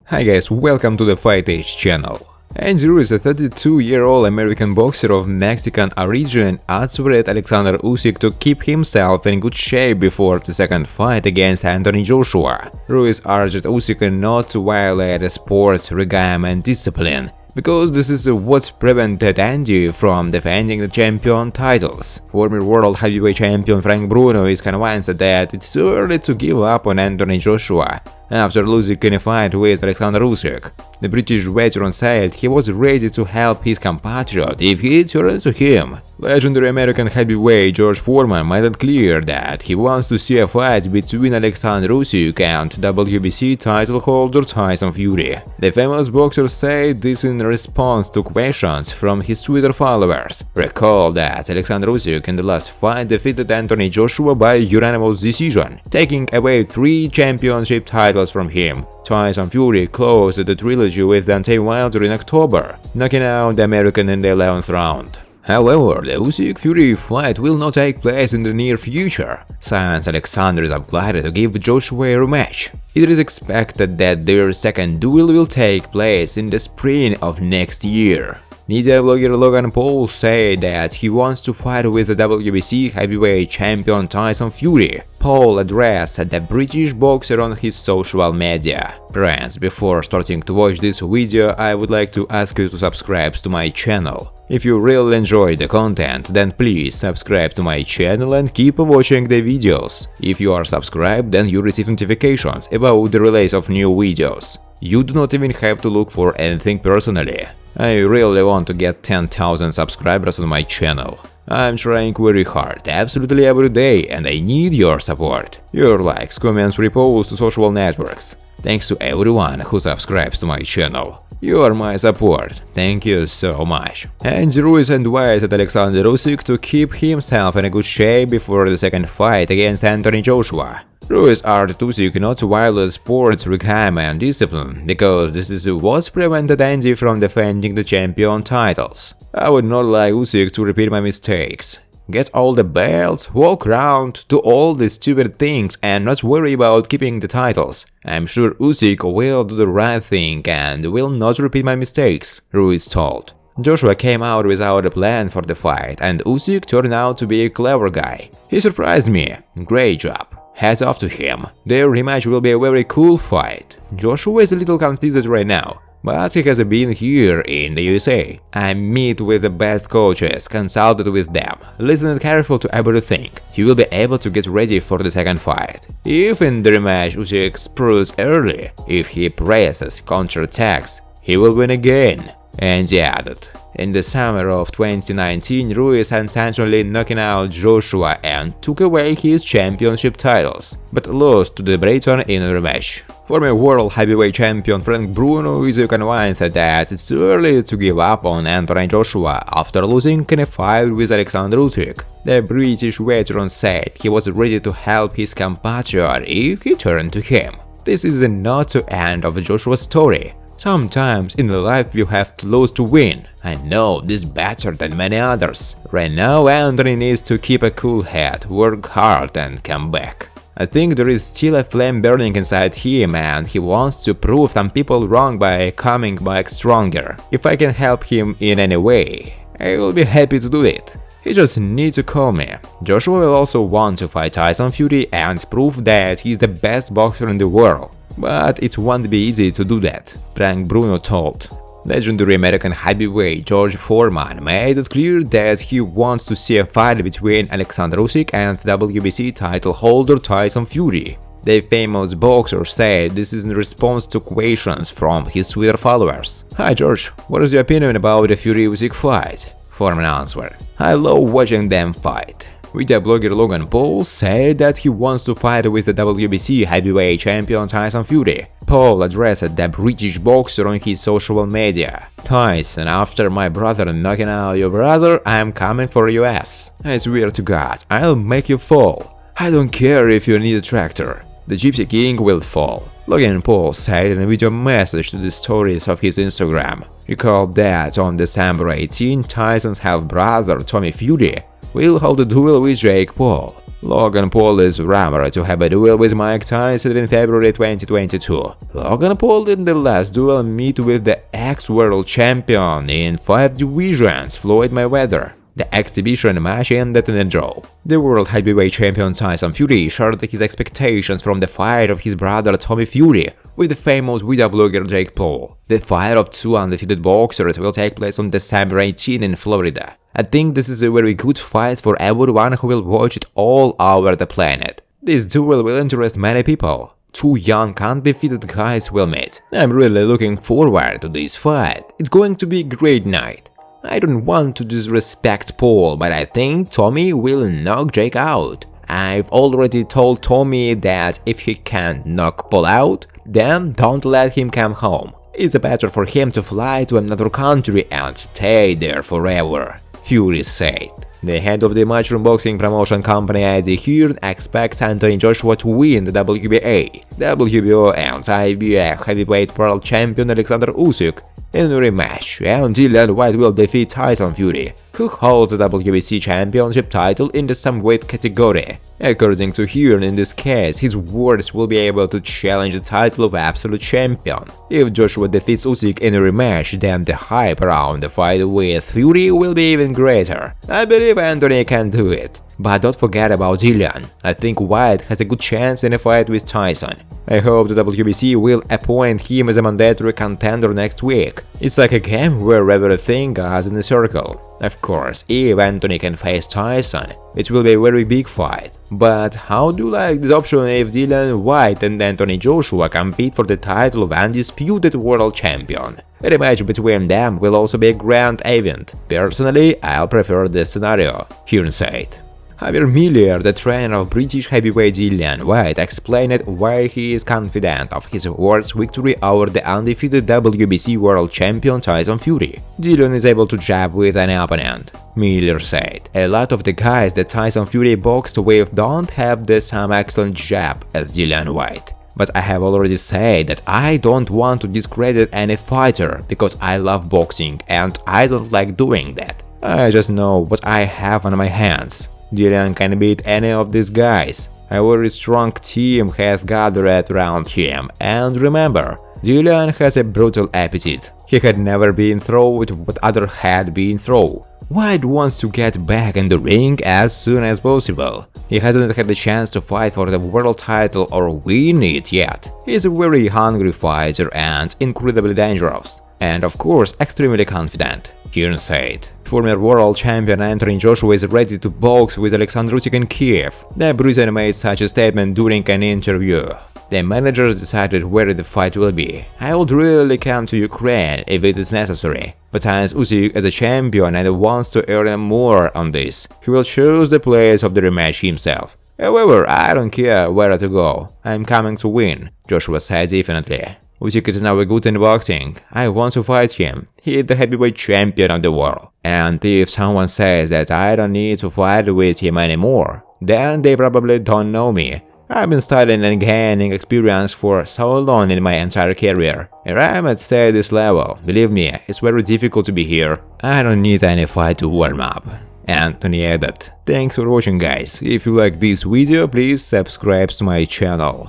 Hi guys, welcome to the Fight Age channel. Andy Ruiz, a 32-year-old American boxer of Mexican origin, outspurred Alexander Usyk to keep himself in good shape before the second fight against Anthony Joshua. Ruiz urged Usyk not to violate sports regime and discipline, because this is what prevented Andy from defending the champion titles. Former world heavyweight champion Frank Bruno is convinced that it's too early to give up on Anthony Joshua after losing in a fight with Alexander Usyk. The British veteran said he was ready to help his compatriot if he turned to him. Legendary American heavyweight George Foreman made it clear that he wants to see a fight between Alexander Usyk and WBC title holder Tyson Fury. The famous boxer said this in response to questions from his Twitter followers. Recall that Alexander Usyk in the last fight defeated Anthony Joshua by unanimous decision, taking away 3 championship titles from him. Tyson Fury closed the trilogy with Deontay Wilder in October, knocking out the American in the 11th round. However, the Usyk-Fury fight will not take place in the near future, since Alexander is obliged to give Joshua a rematch. It is expected that their second duel will take place in the spring of next year. Media blogger Logan Paul said that he wants to fight with the WBC heavyweight champion Tyson Fury. Paul addressed the British boxer on his social media. Friends, before starting to watch this video, I would like to ask you to subscribe to my channel. If you really enjoy the content, then please subscribe to my channel and keep watching the videos. If you are subscribed, then you receive notifications about the release of new videos. You do not even have to look for anything personally. I really want to get 10,000 subscribers on my channel. I'm trying very hard, absolutely every day, and I need your support. Your likes, comments, reposts to social networks. Thanks to everyone who subscribes to my channel. You are my support. Thank you so much. Andy Ruiz invited Alexander Usyk to keep himself in a good shape before the second fight against Anthony Joshua. Ruiz urged Usyk not to violate sports regime and discipline, because this is what prevented Andy from defending the champion titles. I would not like Usyk to repeat my mistakes. Get all the belts, walk around, do all these stupid things and not worry about keeping the titles. I'm sure Usyk will do the right thing and will not repeat my mistakes, Ruiz told. Joshua came out without a plan for the fight, and Usyk turned out to be a clever guy. He surprised me. Great job. Hats off to him. Their rematch will be a very cool fight. Joshua is a little confused right now, but he has been here in the USA. I meet with the best coaches, consulted with them, listened careful to everything. He will be able to get ready for the second fight. If in the rematch Usyk spurs early, if he presses, counterattacks, he will win again. And he added. In the summer of 2019, Ruiz intentionally knocking out Joshua and took away his championship titles, but lost to the Briton in a rematch. Former world heavyweight champion Frank Bruno is convinced that it's too early to give up on Anthony Joshua after losing in a fight with Alexander Usyk. The British veteran said he was ready to help his compatriot if he turned to him. This is not the end of Joshua's story. Sometimes in life you have to lose to win. I know this better than many others. Right now Anthony needs to keep a cool head, work hard and come back. I think there is still a flame burning inside him and he wants to prove some people wrong by coming back stronger. If I can help him in any way, I will be happy to do it. He just needs to call me. Joshua will also want to fight Tyson Fury and prove that he's the best boxer in the world. But it won't be easy to do that, Frank Bruno told. Legendary American heavyweight George Foreman made it clear that he wants to see a fight between Alexander Usyk and WBC title holder Tyson Fury. The famous boxer said this is in response to questions from his Twitter followers. Hi George, what is your opinion about the Fury-Usyk fight? Foreman answered. I love watching them fight. Media blogger Logan Paul said that he wants to fight with the WBC heavyweight champion Tyson Fury. Paul addressed the British boxer on his social media. Tyson, after my brother knocking out your brother, I'm coming for your ass. I swear to God, I'll make you fall. I don't care if you need a tractor. The Gypsy King will fall. Logan Paul said in a video message to the stories of his Instagram. Recall that on December 18, Tyson's half-brother Tommy Fury will hold a duel with Jake Paul. Logan Paul is rumored to have a duel with Mike Tyson in February 2022. Logan Paul did in the last duel meet with the ex-world champion in 5 divisions, Floyd Mayweather. The exhibition match ended in a draw. The world heavyweight champion Tyson Fury shared his expectations from the fight of his brother Tommy Fury with the famous video blogger Jake Paul. The fight of two undefeated boxers will take place on December 18 in Florida. I think this is a very good fight for everyone who will watch it all over the planet. This duel will interest many people. Two young undefeated guys will meet. I'm really looking forward to this fight. It's going to be a great night. I don't want to disrespect Paul, but I think Tommy will knock Jake out. I've already told Tommy that if he can't knock Paul out, then don't let him come home. It's better for him to fly to another country and stay there forever, Fury said. The head of the Matchroom boxing promotion company Eddie Hearn expects Anthony Joshua to win the WBA, WBO and IBF heavyweight world champion Alexander Usyk in a rematch, and Dillian Whyte will defeat Tyson Fury, who holds the WBC championship title in the someweight category. According to Hearn, in this case, his warriors will be able to challenge the title of absolute champion. If Joshua defeats Usyk in a rematch, then the hype around the fight with Fury will be even greater. I believe Anthony can do it. But don't forget about Dillian. I think Whyte has a good chance in a fight with Tyson. I hope the WBC will appoint him as a mandatory contender next week. It's like a game where everything goes in a circle. Of course, if Anthony can face Tyson, it will be a very big fight. But how do you like this option if Dillian Whyte and Anthony Joshua compete for the title of undisputed world champion? A rematch between them will also be a grand event. Personally, I'll prefer this scenario, Hearn said. Javier Miller, the trainer of British heavyweight Dillian Whyte, explained why he is confident of his world's victory over the undefeated WBC world champion Tyson Fury. Dillian is able to jab with any opponent, Miller said. A lot of the guys that Tyson Fury boxed with don't have the same excellent jab as Dillian Whyte. But I have already said that I don't want to discredit any fighter because I love boxing and I don't like doing that. I just know what I have on my hands. Dillian can beat any of these guys. A very strong team has gathered around him, and remember, Dillian has a brutal appetite. He had never been through what others had been through. Whyte wants to get back in the ring as soon as possible. He hasn't had the chance to fight for the world title or win it yet. He's a very hungry fighter and incredibly dangerous. And of course, extremely confident, Hearn said. Former world champion Anthony Joshua is ready to box with Alexander Usyk in Kiev. The Briton made such a statement during an interview. The managers decided where the fight will be. I would really come to Ukraine if it is necessary. But as Usyk is a champion and wants to earn more on this, he will choose the place of the rematch himself. However, I don't care where to go. I'm coming to win, Joshua said definitely. Usyk is now good in boxing. I want to fight him. He is the heavyweight champion of the world. And if someone says that I don't need to fight with him anymore, then they probably don't know me. I've been studying and gaining experience for so long in my entire career. And I'm at this level. Believe me, it's very difficult to be here. I don't need any fight to warm up. Anthony added. Thanks for watching, guys. If you like this video, please subscribe to my channel.